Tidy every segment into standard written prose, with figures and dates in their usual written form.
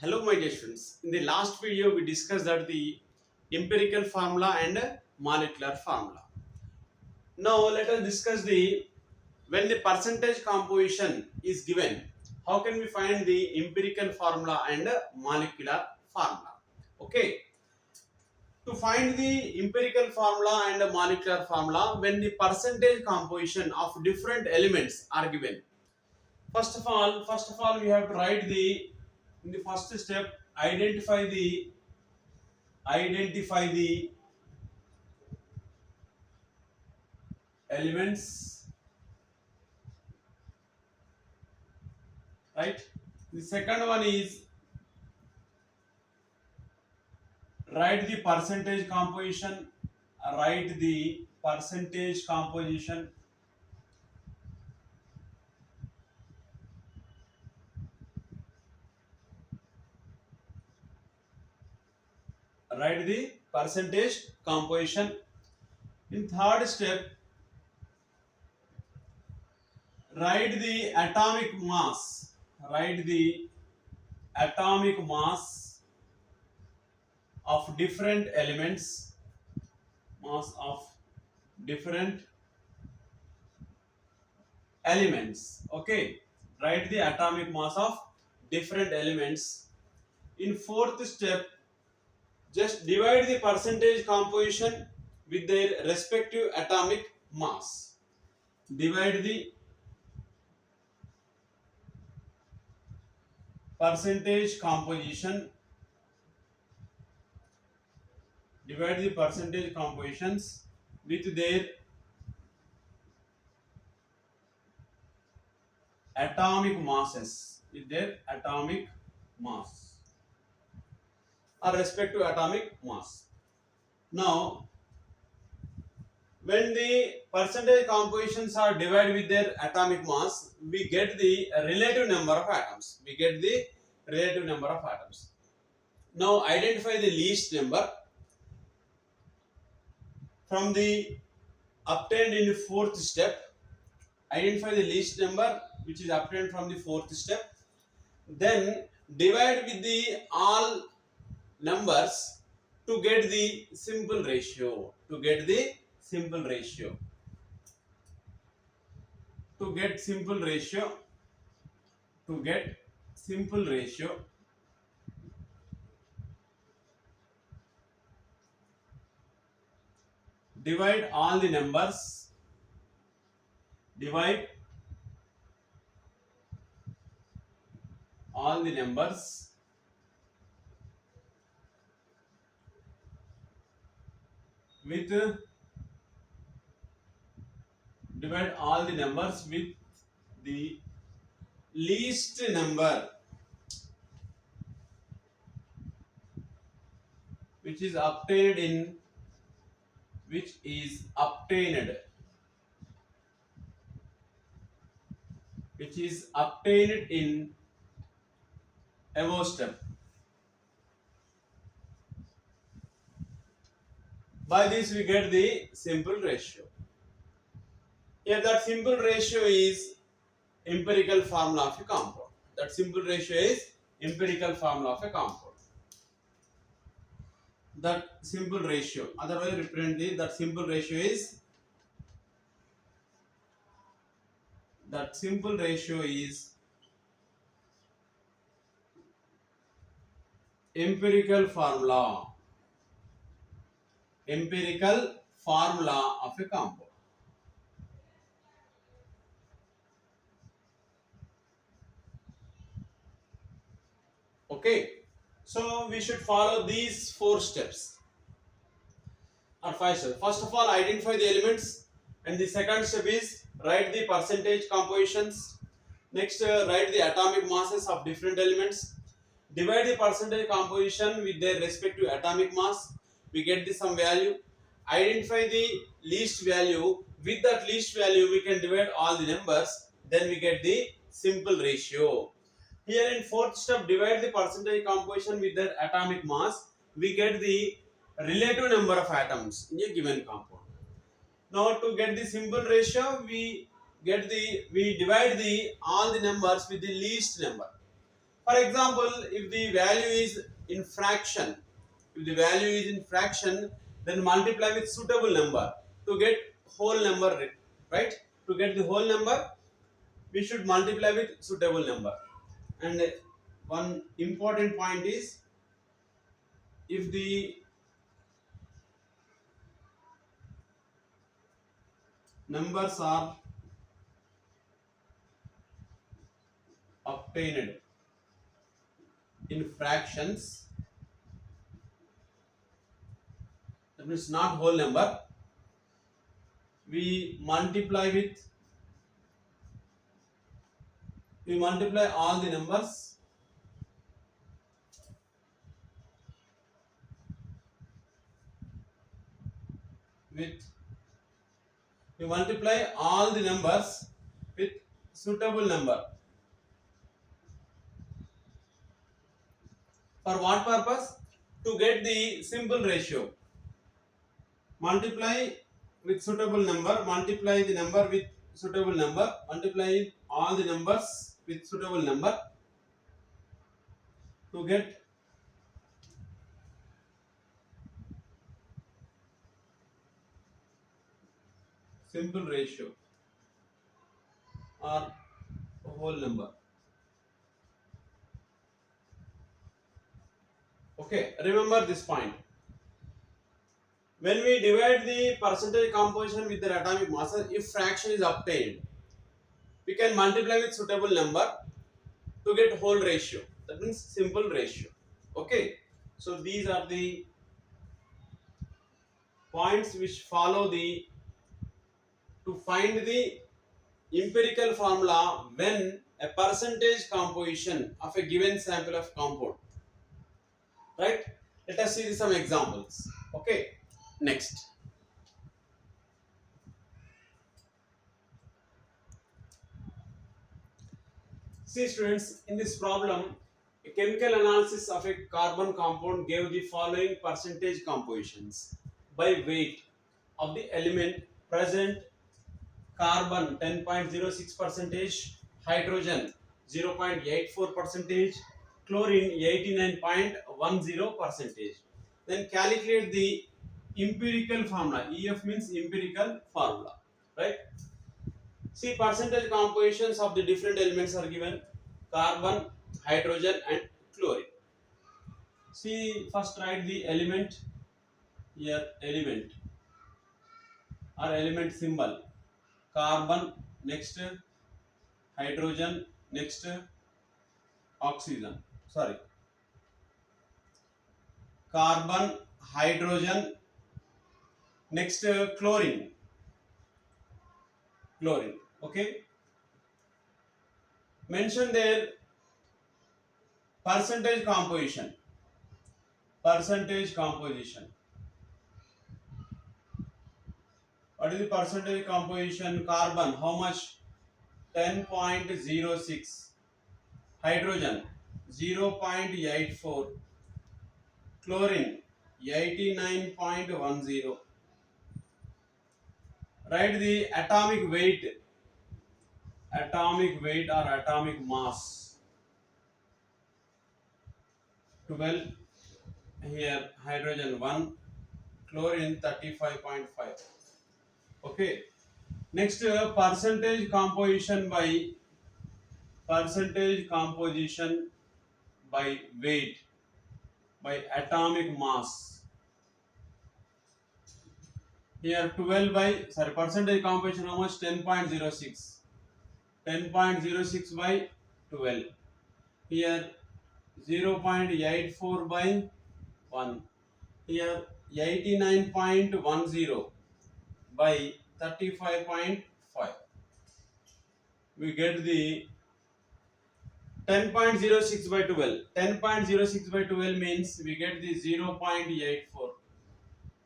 Hello my dear students. In the last video we discussed that the empirical formula and molecular formula. Now let us discuss the when the percentage composition is given, how can we find the empirical formula and molecular formula? Okay. To find the empirical formula and molecular formula when the percentage composition of different elements are given. First of all we have to write the in the first step identify the elements, right? The second one is write the percentage composition, write the percentage composition. Write the percentage composition. In third step, write the atomic mass. Write the atomic mass of different elements. Mass of different elements. Okay. Write the atomic mass of different elements. In fourth step, just divide the percentage composition with their respective atomic mass. Divide the percentage composition. Divide the percentage compositions with their atomic masses. With their atomic mass or respective atomic mass. Now, when the percentage compositions are divided with their atomic mass, we get the relative number of atoms. Now, identify the least number from the obtained in the fourth step. Identify the least number which is obtained from the fourth step. Then divide with the all numbers to get the simple ratio. To get simple ratio, divide all the numbers, with the least number which is obtained in above step. By this we get the simple ratio. Here that simple ratio is empirical formula of a compound. That simple ratio, otherwise represent that simple ratio is empirical formula of a compound. Okay, so we should follow these 4 steps or 5 steps. First of all, identify the elements, and the second step is write the percentage compositions. Next, write the atomic masses of different elements. Divide the percentage composition with their respective atomic mass. We get the some value. Identify the least value. With that least value, we can divide all the numbers. Then we get the simple ratio. Here in fourth step, divide the percentage composition with their atomic mass. We get the relative number of atoms in a given compound. Now, to get the simple ratio, we divide all the numbers with the least number. For example, if the value is in fraction, then multiply with suitable number to get whole number, right? To get the whole number, we should multiply with suitable number. And one important point is, if the numbers are obtained in fractions, that means not whole number, we multiply all the numbers with with suitable number. For what purpose? To get the simple ratio. Multiply with suitable number, multiply the number with suitable number, multiply all the numbers with suitable number to get simple ratio or whole number. Okay, remember this point. When we divide the percentage composition with their atomic mass, if fraction is obtained, we can multiply with suitable number to get whole ratio. That means simple ratio. Okay, so these are the points which follow to find the empirical formula when a percentage composition of a given sample of compound. Right? Let us see some examples. Okay, next. See students, in this problem, a chemical analysis of a carbon compound gave the following percentage compositions by weight of the element present: carbon 10.06 percentage, hydrogen 0.84 percentage, chlorine 89.10 percentage. Then calculate the empirical formula. EF means empirical formula, right? See, percentage compositions of the different elements are given: carbon, hydrogen and chlorine. See, first write the element here, element or element symbol: carbon, next hydrogen, next oxygen. Sorry, carbon, hydrogen, next chlorine. Okay. Mention their percentage composition. What is the percentage composition? Carbon, how much? 10.06. Hydrogen 0.84. Chlorine 89.10. Write the atomic weight or atomic mass. 12. Here hydrogen 1, chlorine 35.5. Okay. Next, percentage composition by weight, by atomic mass. Here 12 by, percentage composition how much? 10.06. 10.06 by 12. Here 0.84 by 1. Here 89.10 by 35.5. We get the 10.06 by 12. 10.06 by 12 means we get the 0.84.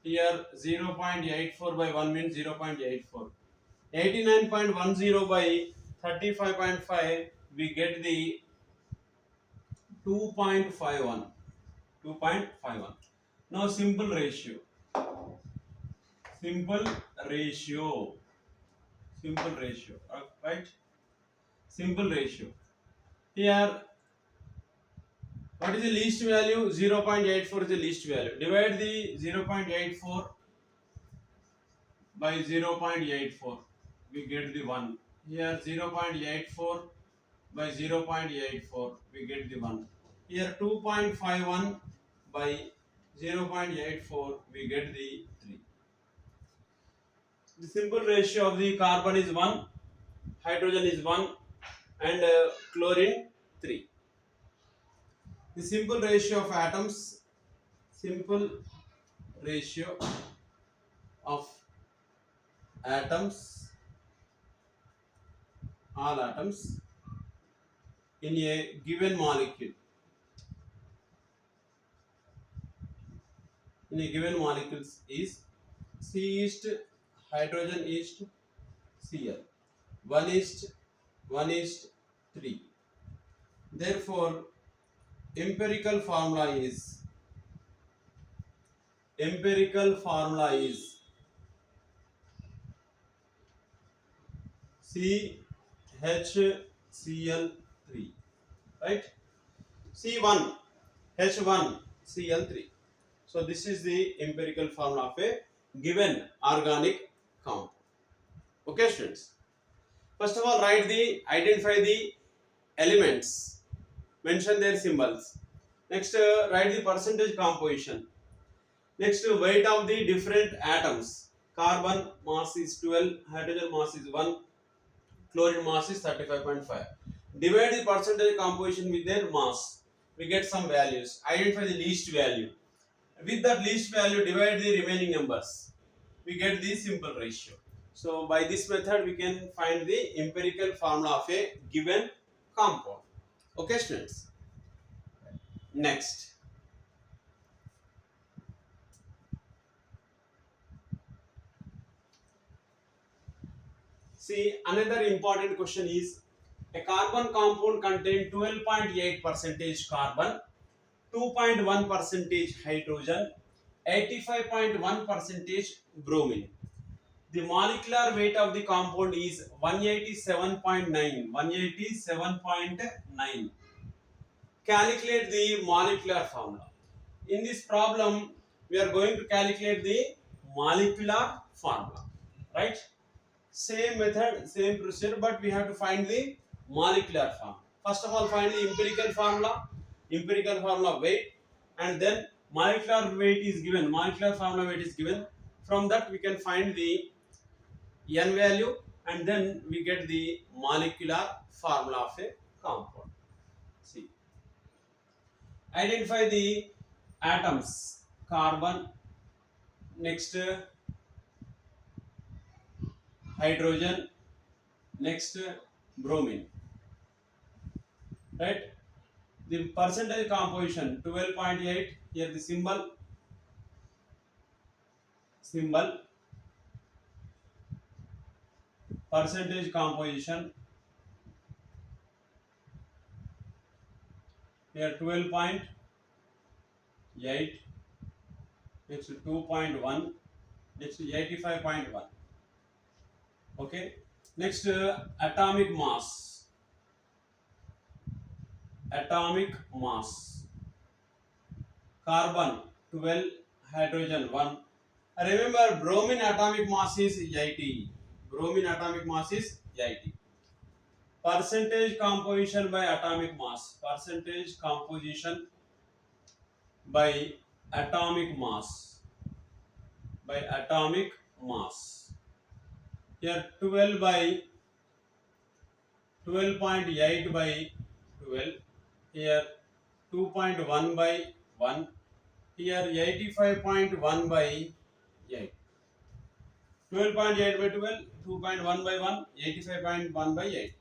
Here 0.84 by 1 means 0.84. 89.10 by 35.5, we get the 2.51. 2.51. Now simple ratio. Right? Simple ratio. Here What is the least value? 0.84 is the least value. Divide the 0.84 by 0.84. We get the 1. Here 0.84 by 0.84. We get the 1. Here 2.51 by 0.84. We get the 3. The simple ratio of the carbon is 1, hydrogen is 1, and chlorine 3. The simple ratio of atoms, simple ratio of atoms, all atoms in a given molecule. In a given molecules is C is to hydrogen is to Cl. 1 is 3. Therefore, empirical formula is CHCl3, right? C1 H1 Cl3. So this is the empirical formula of a given organic compound. Okay, students. First of all, identify the elements, mention their symbols. Next, write the percentage composition. Next, weight of the different atoms. Carbon mass is 12, hydrogen mass is 1, chlorine mass is 35.5. Divide the percentage composition with their mass. We get some values. Identify the least value. With that least value, divide the remaining numbers. We get the simple ratio. So by this method, we can find the empirical formula of a given compound. Okay, students. Next. See, another important question is a carbon compound contains 12.8 percentage carbon, 2.1 percentage hydrogen, 85.1 percentage bromine. The molecular weight of the compound is 187.9. 187.9. Calculate the molecular formula. In this problem, we are going to calculate the molecular formula, right? Same method, same procedure, but we have to find the molecular formula. First of all, find the empirical formula weight, and then molecular weight is given, molecular formula weight is given. From that we can find the n value, and then we get the molecular formula of a compound. See, identify the atoms. Carbon, next hydrogen, next bromine, right? The percentage composition 12.8. Here the symbol percentage composition, here 12.8, next 2.1, next 85.1. Okay, next atomic mass, carbon 12, hydrogen 1. Remember, bromine atomic mass is 80. Percentage composition by atomic mass, here 12 by 12.8 by 12, here 2.1 by 1, here 85.1 by 8. 12.8 by 12, 2.1 by 1, 85.1 by 8.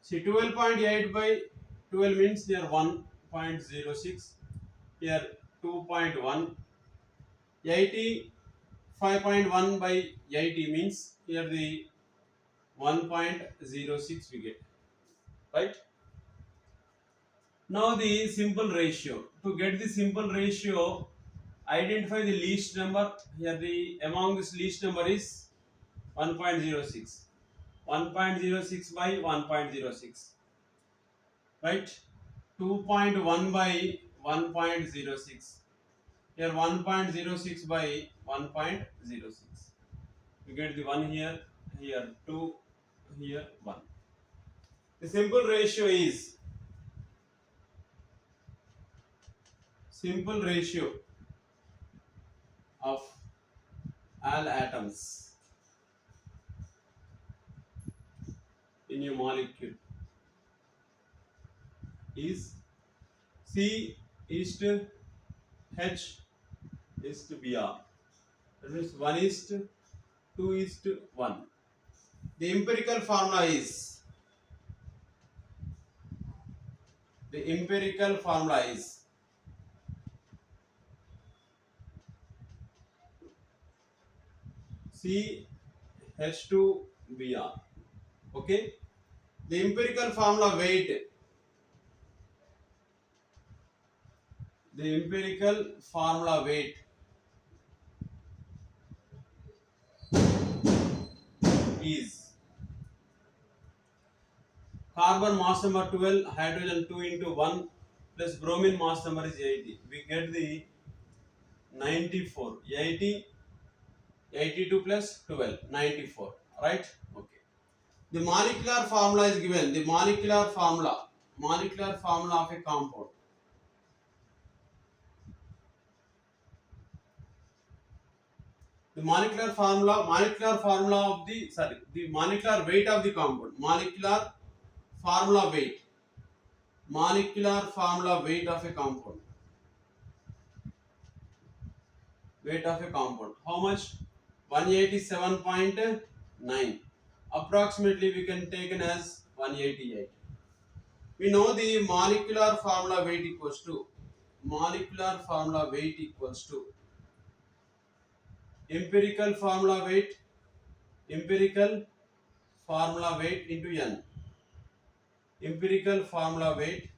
See, 12.8 by 12 means here 1.06, here 2.1, 85.1 by 80 means here the 1.06 we get, right? Now the simple ratio. To get the simple ratio, identify the least number. Here the among this least number is 1.06. 1.06 by 1.06. right? 2.1 by 1.06. Here 1.06 by 1.06. You get the 1 here, here 2, here 1. The simple ratio of all atoms in a molecule is C is to H is to Br. That means 1 is to 2 is to 1. The empirical formula is C H2Br. Okay. The empirical formula weight is carbon mass number 12, hydrogen 2 into 1 plus bromine mass number is 80. We get the 94. 80, 82 plus 12, 94. Right? Okay. The molecular formula is given. The molecular formula of a compound. The molecular formula of the molecular weight of the compound. Molecular formula weight of a compound. How much? 187.9. Approximately we can take it as 188. We know the molecular formula weight equals to empirical formula weight into N. Empirical formula weight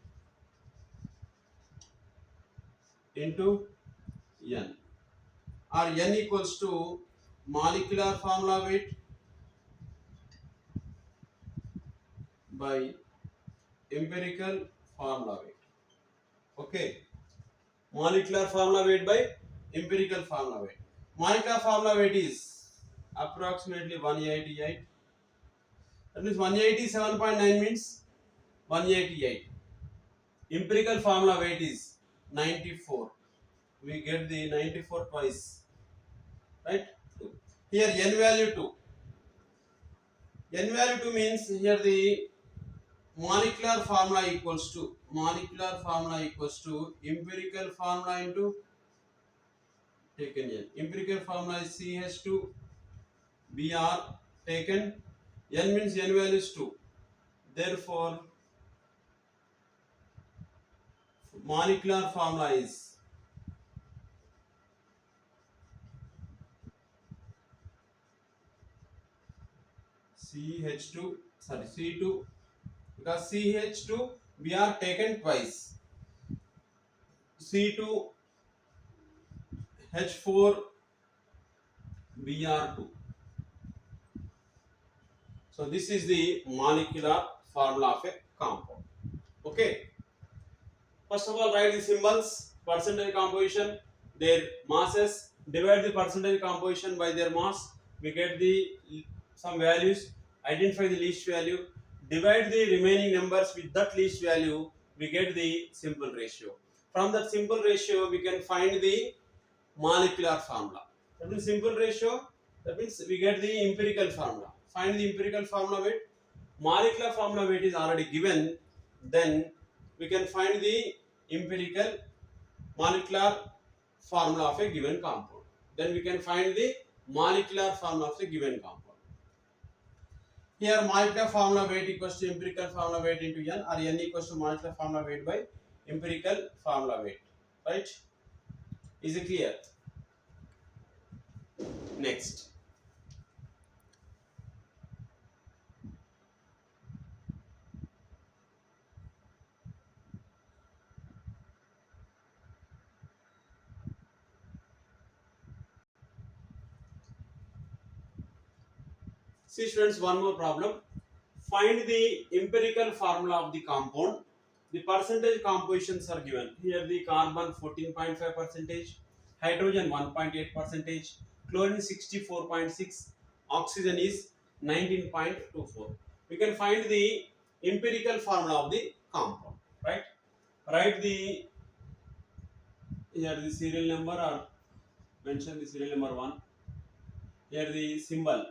into N, or N equals to molecular formula weight by empirical formula weight. Okay. Molecular formula weight by empirical formula weight. Molecular formula weight is approximately 188. That means 187.9 means 188. Empirical formula weight is 94. We get the 94 twice. Right? Here N value 2. N value 2 means here the molecular formula equals to empirical formula into taken N. Empirical formula is CH2Br taken. N means N value is 2. Therefore, molecular formula is C2, because CH2Br taken twice. C2H4Br2. So this is the molecular formula of a compound. Okay. First of all, write the symbols, percentage composition, their masses, divide the percentage composition by their mass. We get the some values, identify the least value, divide the remaining numbers with that least value, we get the simple ratio. From that simple ratio, we can find the molecular formula. That means simple ratio, that means we get the empirical formula. Find the empirical formula weight. Molecular formula weight is already given. Then we can find the empirical molecular formula of a given compound. Then we can find the molecular formula of a given compound. Here molecular formula weight equals to empirical formula weight into N, or N equals to molecular formula weight by empirical formula weight. Right? Is it clear? Next. See students, one more problem. Find the empirical formula of the compound the percentage compositions are given. Here the carbon 14.5 percentage, hydrogen 1.8 percentage, chlorine 64.6, oxygen is 19.24. We can find the empirical formula of the compound, right? Write the here the serial number, or mention the serial number 1. Here the symbol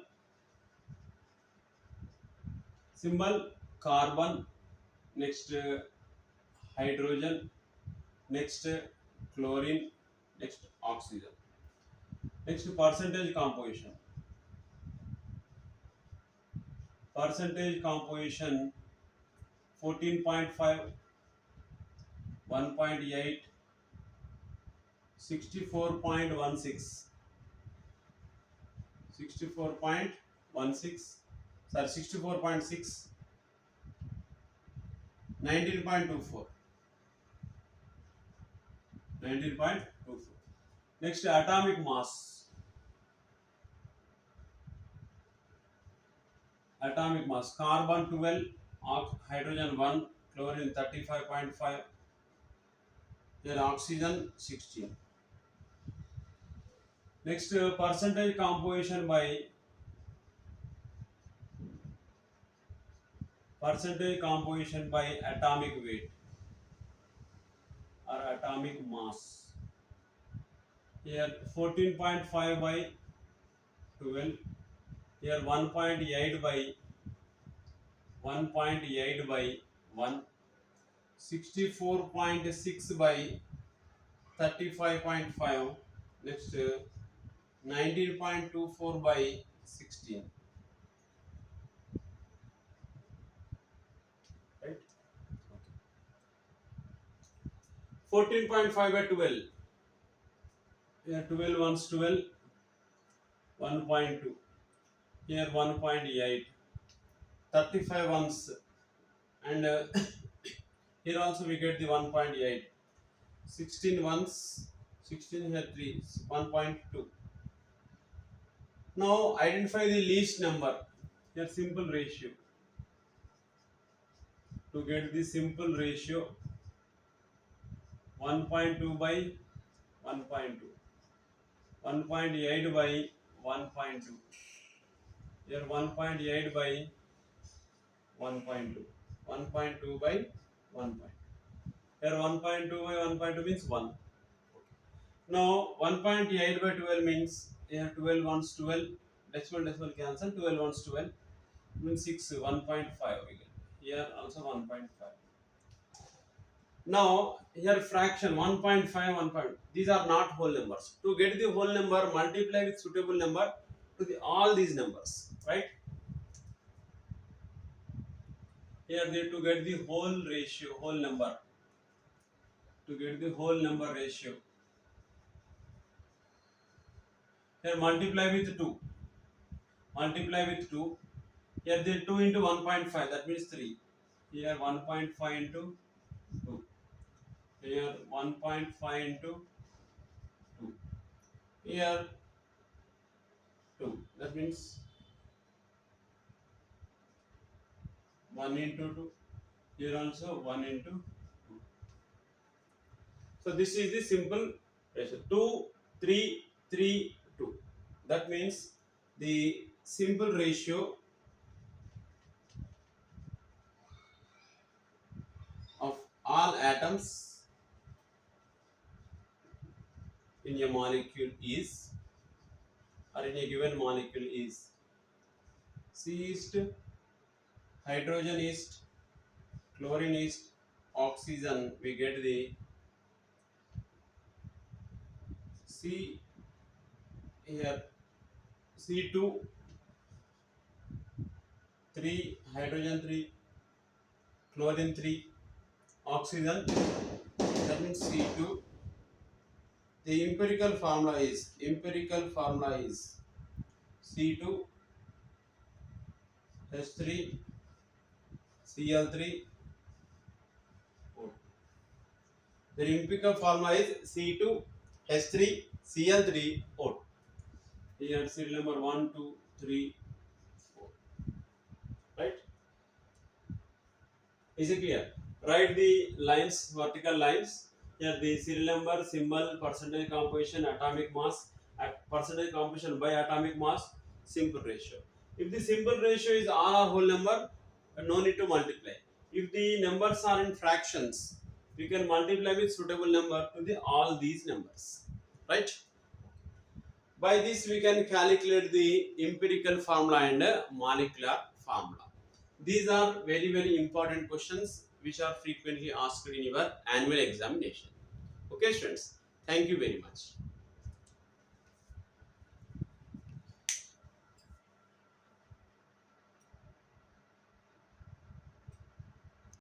carbon, next hydrogen, next chlorine, next oxygen. Next percentage composition. Percentage composition 14.5, 1.8, 64.16, 64.16, sorry 64.6, 19.24, 19.24. Next atomic mass. Atomic mass carbon 12, hydrogen 1, chlorine 35.5, then oxygen 16. Next percentage composition by atomic weight or atomic mass. Here 14.5 by 12. Here 1.8 by 1.8 by 1. 64.6 by 35.5. Next 19.24 by 16. Right? 14.5 by 12. Here 12 ones 12. 1.2. Here 1.8. 35 ones, and here also we get the 1.8. 16 ones, 16 here 3, 1.2. Now identify the least number. Here simple ratio. To get the simple ratio, 1.2 by 1.2, 1.8 by 1.2. Here 1.8 by 1.2, 1.2 by 1. Here 1.2 by 1.2 means 1. Now 1.8 by 12 means here 12 ones 12, decimal cancel, 12 ones 12 means 6, 1.5 again. Here also 1.5. Now here fraction 1.5, 1. These are not whole numbers. To get the whole number, multiply with suitable number to all these numbers, right? Here they to get the whole ratio, whole number. To get the whole number ratio, here multiply with 2. Multiply with 2. Here the 2 into 1.5, that means 3. Here 1.5 into 2. Here 1.5 into 2. Here 2. That means 1 into 2. Here also 1 into 2. So this is the simple ratio. 2, 3, 3, 2. That means the simple ratio of all atoms in a molecule is, or in a given molecule is, C is hydrogen is, chlorine is, oxygen. We get the C here, C2, 3, hydrogen 3, chlorine 3, oxygen, that means C2. The empirical formula is C2, H3, Cl3, O2. The empirical formula is C2, H3, Cl3, O2. Here serial number 1, 2, 3, 4. Right? Is it clear? write the lines, vertical lines. Here the serial number, symbol, percentage composition, atomic mass, percentage composition by atomic mass, simple ratio. If the simple ratio is all or whole number, no need to multiply. If the numbers are in fractions, we can multiply with suitable number to the all these numbers, right? By this we can calculate the empirical formula and molecular formula. These are very important questions which are frequently asked in your annual examination. Okay students, thank you very much.